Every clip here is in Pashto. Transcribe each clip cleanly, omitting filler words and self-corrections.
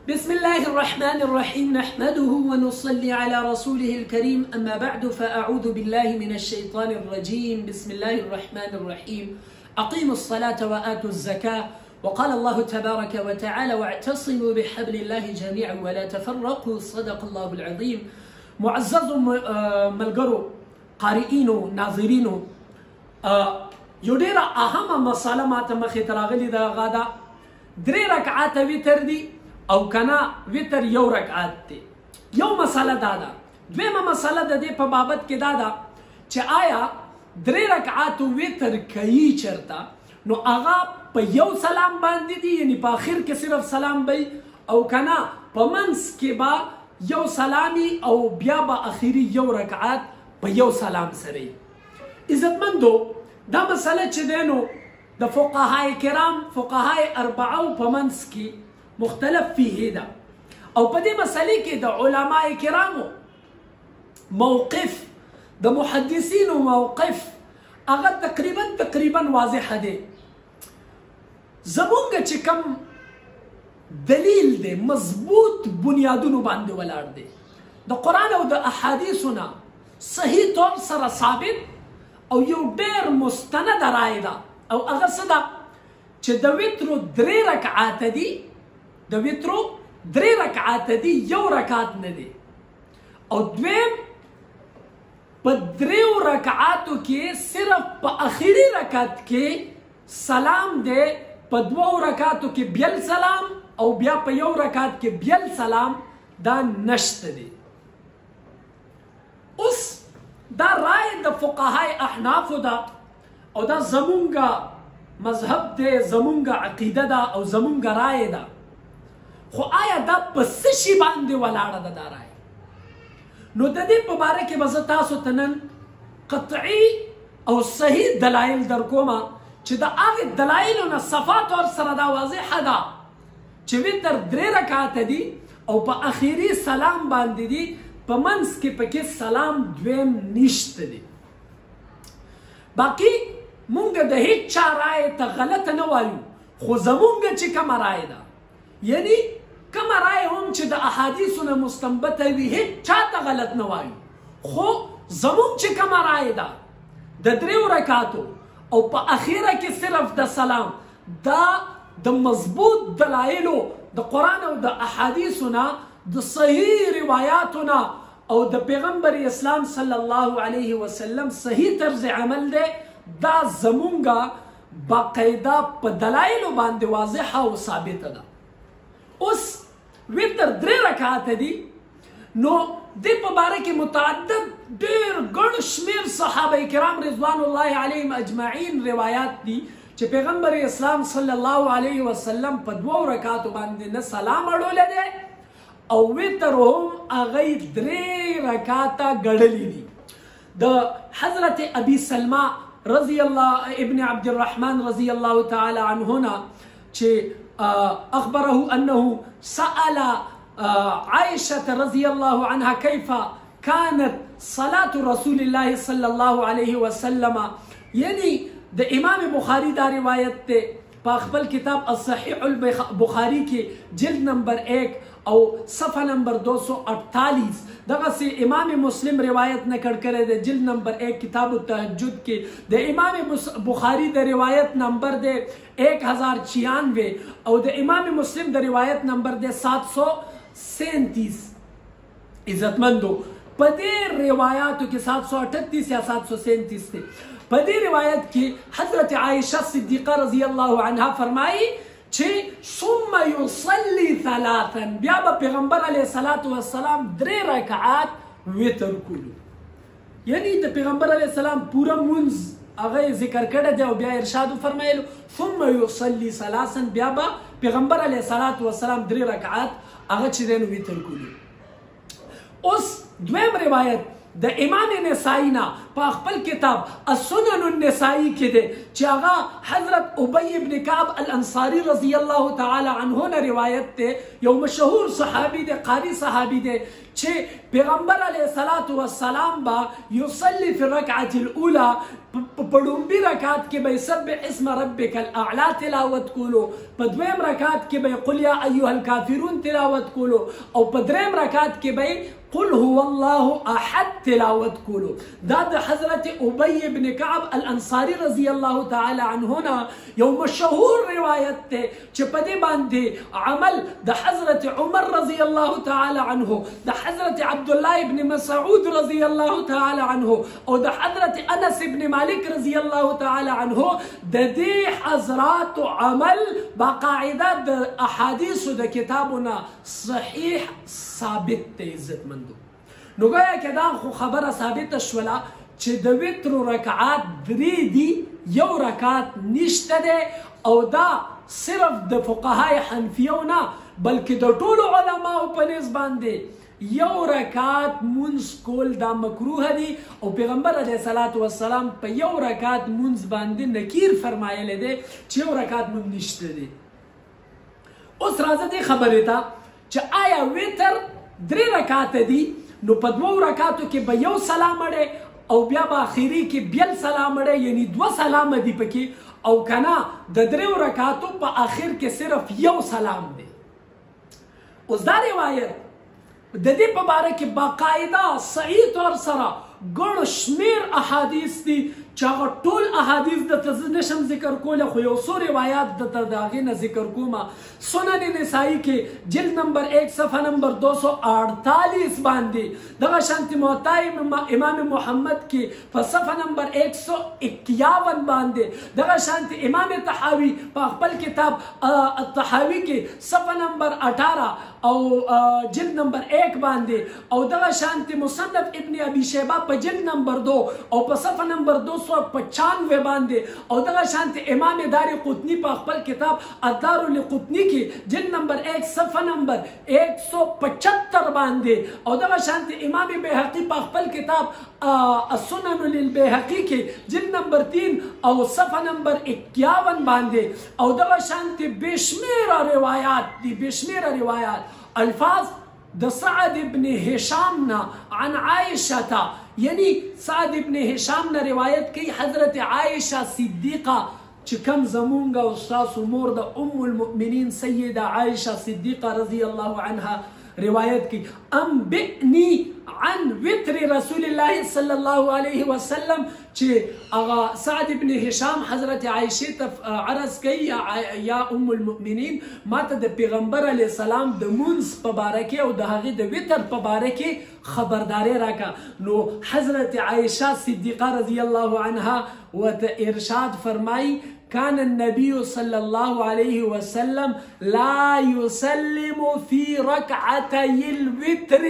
بسم الله الرحمن الرحيم نحمده ونصلي على رسوله الكريم أما بعد فأعوذ بالله من الشيطان الرجيم بسم الله الرحمن الرحيم أقيموا الصلاة وآتوا الزكاة وقال الله تبارك وتعالى واعتصموا بحبل الله جميعا ولا تفرقوا صدق الله العظيم. معزز ملګرو قارئینو ناظرینو یو ډیره اهمه مساله ماته مخې ته راغلې ده، هغه ده 3 رکعات وتر دي او کنا وتر یو رکعات دی. یو مساله دا ده. دویمه مساله د دې په بابت کې دا ده چې آیا 3 رکعات وتر کوي چرته نو هغه په یو سلام باندې دي، یعنی په آخر کې صرف سلام بی او کنا په منځ کې با یو سلامی او بیا به اخیری یو رکعات په یو سلام سره. عزتمندو دا مسله چې دی نو د فقهای کرام فقهای اربعه په منځ کې مختلف فيه ده، او په دې مسلې کې د علماء کرامو موقف د محدثینو موقف هغه تقریبا واضح دی. زمونږ چې کوم دلیل دی مضبوط بنیادونو باندې ولاړ دی، د قرآن او د احادیثو نه صحیح طور سره ثابت او یو ډېر مستند رایه ده، او هغه څه ده چې د وترو 3 رکعات دي، د وترو 3 رکعات دي، یو رکعت نه دی. او دویم په 3 رکعاتو کې صرف په اخیری رکعت کې سلام دی، په 2 رکعاتو کې بیل سلام او بیا په یو رکعت کې بیل سلام دا نشته دی. اوس دا رای د فقهای احنافو ده او دا زمونږ مذهب دی، زمونږ عقیده ده او زمونږ رای ده. خو آیا دا په څه شي باندې ولاړه ده دا رای؟ نو د دې په باره کې به زه تاسو ته نن قطعي او صحیح دلایل در کومه چې د هغې دلایلو نه صفا طور سره دا واضحه ده چې وتر 3 رکعات دي او په اخیري سلام باندې دي، په منځ کې پکې سلام دویم نشته دی. باقي مونږ د هیڅ چا رای ته غلطه نه وایو، خو زمونږ چې کومه رای ده، یعنی کومه رای هم چې د احادیثو نه مستنبطه وي هیڅ چا ته غلط نه وایو، خو زمونږ چې کومه رای ده د 3 رکعاتو او په اخیره کې صرف د سلام، دا د مضبوط دلایلو د قرآن او د احادیثو نه د صحیح روایاتو نه او د پیغمبر اسلام صلی الله علیه وسلم صحیح طرز عمل دی. دا زمونږه باقاعده په دلایلو باندې واضحه او ثابته ده. اوس وتر 3 رکعات دي، نو د په باره کې متعدد ډېر ګڼ شمېر صحابه کرام رضوان الله علیهم اجمعین روایات دي چې پیغمبر اسلام صلی الله علیه وسلم په 2 رکعاتو باندې نه سلام اړولی دی او وتر هم هغه 3 رکعاته ګڼلي دي. د حضرت ابي سلمى رضی الله ابن عبد الرحمن رضی الله تعالی عنهنا چې اخبره انه سأل عائشة رضی الله عنها كيف كانت صلاة رسول الله صلی الله علیه وسلم، یعنی د امام بخاری دا روایت ته په خپل کتاب الصحیح البخاری کې جلد نمبر 1 او صفحه نمبر 248، دغه سي امام مسلم روایت نقل کړی دی جلد نمبر 1 کتاب التهجد کې، د امام بخاری د روایت نمبر دی 1096 او د امام مسلم د روایت نمبر دی 737. عزتمندو په دې روایاتو کې 738 یا 737 دی. په دې روایت کې حضرت عائشہ صدیقہ رضی الله عنها فرمایي چې ثم يصلي 3، بیا به پیغمبر علیه الصلاة والسلام 3 رکعات وتر کولو. یعنی د پیغمبر علیه السلام پوره مونځ هغه ذکر کړی دی او بیا ارشاد فرمایلو ثم يصلي 3، بیا به پیغمبر علیه الصلاة والسلام 3 رکعات هغه چې دی نو وتر کولو. اوس دویم روایت د امام نسائی نه په خپل کتاب السنن النسائی کې دی چې هغه حضرت ابی ابن کعب الانصاری رضی الله تعالی عنه نه روایت دی. یو مشهور صحابي دی، قاری صحابي دی، چې پیغمبر علیه الصلاة والسلام با یصلی فی الرکعة الاولى په لومبي رکعت کې به سبح اسم ربک الاعلی تلاوت کولو، په دویم رکعت کې به قل یا ایها الکافرون تلاوت کولو، او په دریم رکعت کې به قل هو الله احد تلاوت کولو. دا د حضرت ابی ابن کعب الانصاری رضی الله تعالی عنه نه یو مشهور روایت دی چې په دې باندې عمل د حضرت عمر رضی الله تعالی عنه، د حضرت عبد الله ابن مسعود رضی الله تعالی عنه، او د حضرت انس ابن مالک رضی الله تعالی عنه د دې حضرات عمل باقاعده د احادیثو د کتابونه صحیح ثابت دی. عزت مندو نو گویا که دا خو خبره ثابته شوله چې د وترو رکعات درې دي، یو رکعت نشته دی، او دا صرف د فقهای حنفیو نه بلکې د ټولو علماو په نسبت باندې یو رکعت منځ کول دا مکروه دی، او پیغمبر علیه الصلاة والسلام په یو رکعت منځ باندې نکیر فرمایلی دی چې یو رکعت منځ نشته دی. اوس راځه دې خبرې ته چې آیا وتر درې رکعاته دي، نو په دوو رکعاتو کې به یو سلام اړی او بیا به اخري کې بل سلام اړی، یعنی دوه سلام دي پکې، او کنه د دریو رکعاتو په اخر کې صرف یو سلام دی. اوس دا روایت د دې په باره کې باقاعده صحیح طور سره ګڼ شمیر احادیث دي چې هغه ټول احادیث درته زه نشم ذکر کولی، خو یو څو روایات درته د هغې نه ذکر کومه. سنن نسائی کې جلد نمبر 1 صفحه نمبر 248 باندې، دغه شانتې موطا امام محمد کې په صفحه نمبر 151 باندې، دغه شانتې امام طحاوي په خپل کتاب الطحاوي کې صفحه نمبر 18 او جلد نمبر 1 باندې، او دغه شانتې مصنف ابن ابي شیبه په جلد نمبر 2 او په صفحه نمبر 295 باندې، او دغه شانتې امام دار قطنی په خپل کتاب الدار القطنی کې جلد نمبر 1 صفحه نمبر 175 باندې، او دغه شانتې امام بیهقی په خپل کتاب السنن للبیهقی کې جلد نمبر 3 او صفحه نمبر 51 باندې، او دغه شانتې بشمیره روایات دي، بشمیره روایات الفاظ د سعد ابن هشام نه عن عائشه، یعنی سعد ابن هشام نه روایت کوي حضرت عائشه صدیقه چې کوم زمونږ او ستاسو مور د ام المؤمنین سیده عائشه صدیقه رضی الله عنها روایت کی انبئنی عن وتر رسول الله صلی الله علیه وسلم، چې هغه سعد ابن هشام حضرت عائشه ته عرض کوي یا ام المؤمنین ما ته د پیغمبر علیه السلام د منځ په باره کې او د هغې د وتر په باره کې خبرداری راکړه. نو حضرت عائشه صدیقه رضی الله عنها ورته ارشاد فرمایي كان النبي صلى الله عليه وسلم لا يسلم في ركعتي الوتر.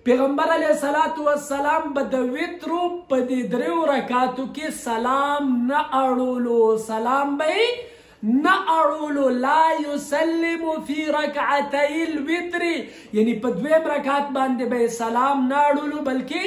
پیغمبر علیه الصلاة والسلام به د وترو په دې دریو رکعاتو کې سلام نه اړولو، سلام به نه اړولو. لا يسلم في ركعتي الوتر، یعنی په دویم رکعت باندې به سلام نه اړولو بلکې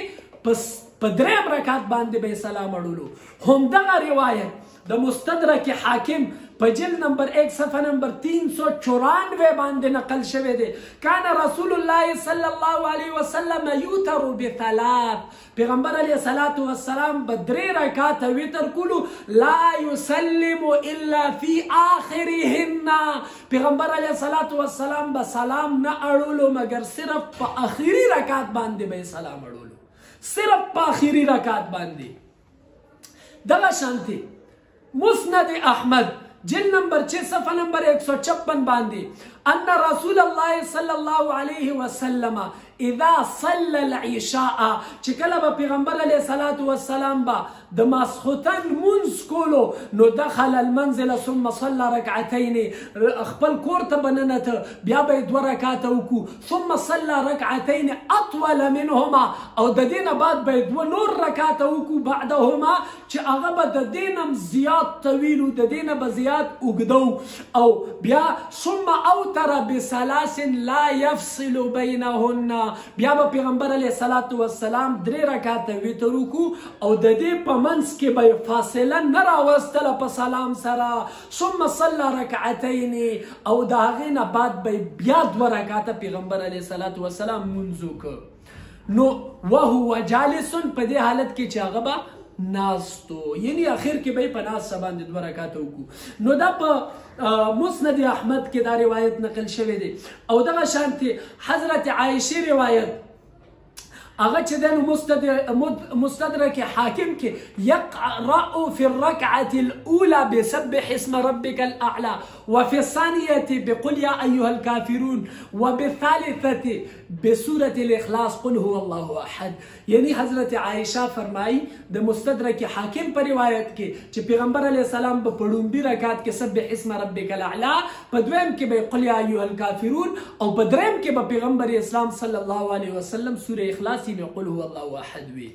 په دریم رکعت باندې به سلام اړولو. همدغه روایت د مستدرک حاکم په جلد نمبر 1 صفحه نمبر 394 باندې نقل شوی دی. کان رسول الله صلی الله علیه وسلم یوتر بثلاث، پیغمبر علیه الصلاة والسلام به درې رکعاته وتر کولو، لا یسلم الا فی آخرهن، پیغمبر علیه الصلاة والسلام به سلام نه اړولو مگر صرف په آخري رکعت باندې به سلام اړولو، صرف په آخري رکعت باندې. دغه شانتي مسند احمد جلد نمبر 6 صفحه نمبر 156 باندې، ان رسول الله صلی الله علیه وسلم اذا صلى العشاء، چې کله به پیغمبر علیه الصلاة والسلام به د ماسخوتن منځ کولو نو دخل المنزل ثم صلى ركعتين، خپل کور ته بننته بیا به 2 رکعاته وکړو، ثم صلى ركعتين اطول منهما، او د دې نه بعد به 2 نور رکعاته وکړو بعدهما چې هغه به د دې نه زیات طویل و د دې نه به زیات اوږده، او بیا ثم اوتر اوتر بثلاث لا يفصل بينهن. بیا به پیغمبر علیه الصلاة والسلام 3 رکعاته وتر وکړو او د دې په منځ کې به فاصله نه راوستله په سلام سره. ثم صلى رکعتین او د هغې نه بعد به بیا 2 رکعاته پیغمبر علیه الصلاة والسلام لمونځ وکړ. نو وهو جالس په دې حالت کې چې هغه به ناستو، یعنی اخر کې به په ناسته باندې 2 رکعاته وکړو. نو دا په مسند احمد کې دا روایت نقل شوی دی. او دغه شانتي حضرت عایشه روایت هغه چې د مستدرک حاکم کې یقرأ فی الرکعة الاولى بسبح اسم ربک الاعلى وفي الثانیة بقل یا ایها الکافرون وبالثالثة بسورة الاخلاص قل هو الله احد. یعنی حضرت عائشہ فرمائی د مستدرک حاکم پر روایت کې چې پیغمبر علیه السلام په پړومبي رکعت کې سبح اسم ربک الاعلى، په دویم کې به قل یا ایها الکافرون او په دریم کې به پیغمبر اسلام صلی الله علیه وسلم سوره اخلاص قل هو الله احد وی.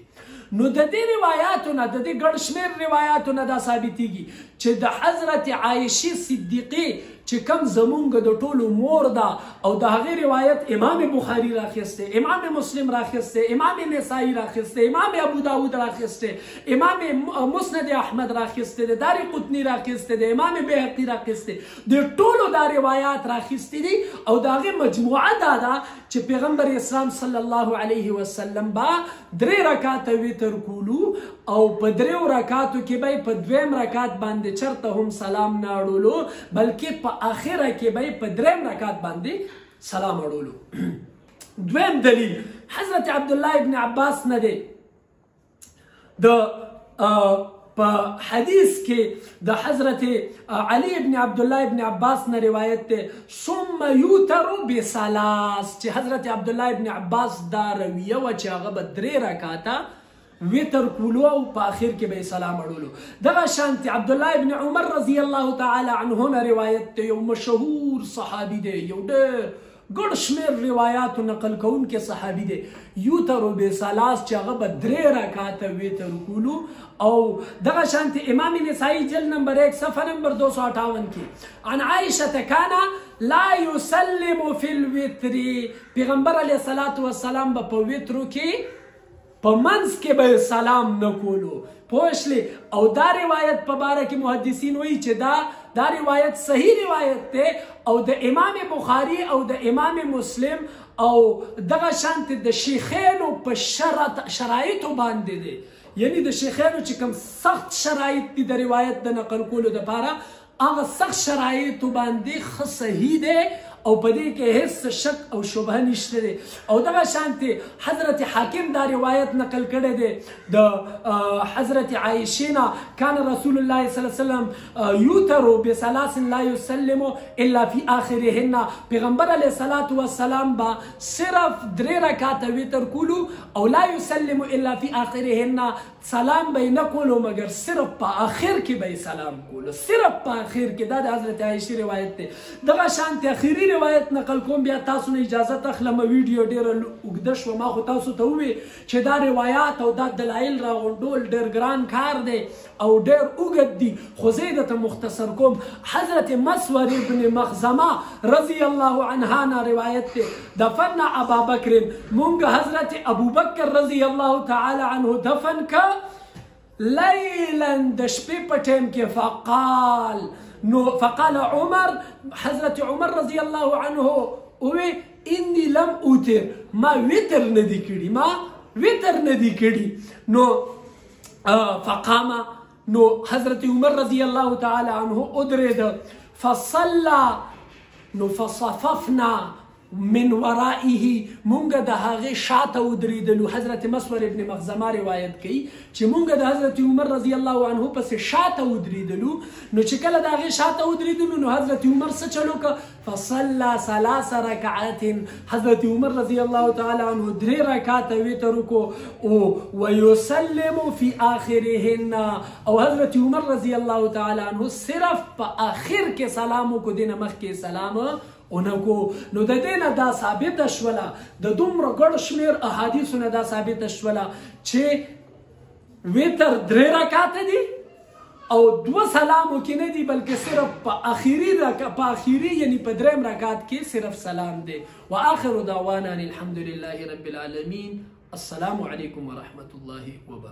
نو د دې روایتونو د دې ګڼ شمېر روایتونو دا ثابتېږي چې د حضرت عایشه صدیقې چې کوم زمونږ د ټولو مور ده او د هغې روایت امام بخاري راخیستی، امام مسلم راخیستی، امام نسائی راخیستی، امام ابو داود راخیستی، امام مسند احمد راخیستی دی، دار قطنی راخیستی دی، امام بیهقي راخیستی، د ټولو دا روایات راخیستی دي او د هغې مجموعه دا ده چې پیغمبر اسلام صلی الله علیه وسلم با 3 رکعاته وتر کولو او په 3 رکعاتو کې به په 2م رکعت باندې چرته هم سلام نه اړولو بلکې په اخره کې به په 3م رکعت باندې سلام اړولو. دویم دلیل حضرت عبدالله ابن عباس نه دی. د په حدیث کې د حضرت علی ابن عبدالله ابن عباس نه روایت دی ثم یوتر بثلاث چې حضرت عبدالله ابن عباس دا رویه وه چې هغه به 3 رکعاته وتر کولو او په آخر کې به سلام اړولو. دغه شانتي عبدالله ابن عمر رضی الله تعالی عنهما روایت دی، یو مشهور صحابي دی، یو ډېر ګڼ شمېر روایاتو نقل کوونکی صحابي دی. یوتر بثلاث چې هغه به 3 رکعاته وتر کولو. او دغه شانتي امام نسائی جلد نمبر 1 صفحه نمبر 258 کې عن عائشه كان لا يسلم في الوتر، پیغمبر علیه الصلاة والسلام به په وترو کې په منځ کې به سلام نه کولو. پوښلی او دا روایت په باره کې محدثین وایي چې دا روایت صحیح روایت دی او د امام بخاري او د امام مسلم او دغه شانتي د شیخینو په شرایطو باندې دی. یعنی د شیخینو چې کوم سخت شرایط دي د روایت د نقل کولو دپاره هغه سخت شرایطو باندې ښه صحیح دی او په دې کې هیڅ شک او شبهه نشته دی. او دغه شانتي حضرت حاکم دا روایت نقل کړی دی د حضرت عایشه نه کان رسول الله صلی الله علیه وسلم یوتر بثلاث لا یسلم الا فی آخرهن، پیغمبر علیه الصلاة والسلام با صرف 3 رکعاته وتر کولو او لا یسلم الا فی آخرهن، سلام به نه کولو مگر صرف په آخر کې به سلام کولو، صرف په آخر کې. دا د حضرت عایشه روایت دی. دغه شانتي اخیری روایت نقل کوم، بیا تاسو نه اجازه اخلم، ویډیو ډیره اوږده شوه، ما خو تاسو ته ووی چې دا روایات او دا دلایل راغونډول ډېر ګران کار دی او ډېر اوږد دي، خو زه یې درته مختصر کوم. حضرت مسور ابن مخزمه رضی الله عنها نه روایت دی دفن ابا بکر، مونږ حضرت ابو بکر رضی الله تعالی عنه دفن که لیلا د شپې په ټیم کې فقال عمر، حضرت عمر رضی الله عنه وی انی لم اوتر، ما وتر ندی کړي، ما وتر ندی کړي. نو فقام، نو حضرت عمر رضی الله تعالی عنه ادرید فصلى، نو فصففنا من ورائه، مونږ د هغې شاته ودرېدلو. حضرت مسور ابن مخزمه روایت کوي چې مونږ د حضرت عمر رضی الله عنه پسې شاته ودرېدلو. نو چې کله د هغې شاته ودرېدلو نو حضرت عمر څه چلو که فصلى 3 رکعات، حضرت عمر رضی الله تعالی عنه 3 رکعاته وتر وکړو ویسلم فی آخرهن، او حضرت عمر رضی الله تعالی عنه صرف په آخر کې سلام وکړو، دې نه مخکې سلام اونکو. نو د دې نه دا ثابته شوله، د دومره ګڼ شمېر احادیثو نه دا ثابته شوله چې وتر 3 رکعاته دي او دو سلامو کې نه دي بلکې صرف په اخیری یعنی په دریم رکعت کې صرف سلام دی. واخر دعوانا الحمد لله رب العالمین. السلام علیکم ورحمة الله وبرکاته.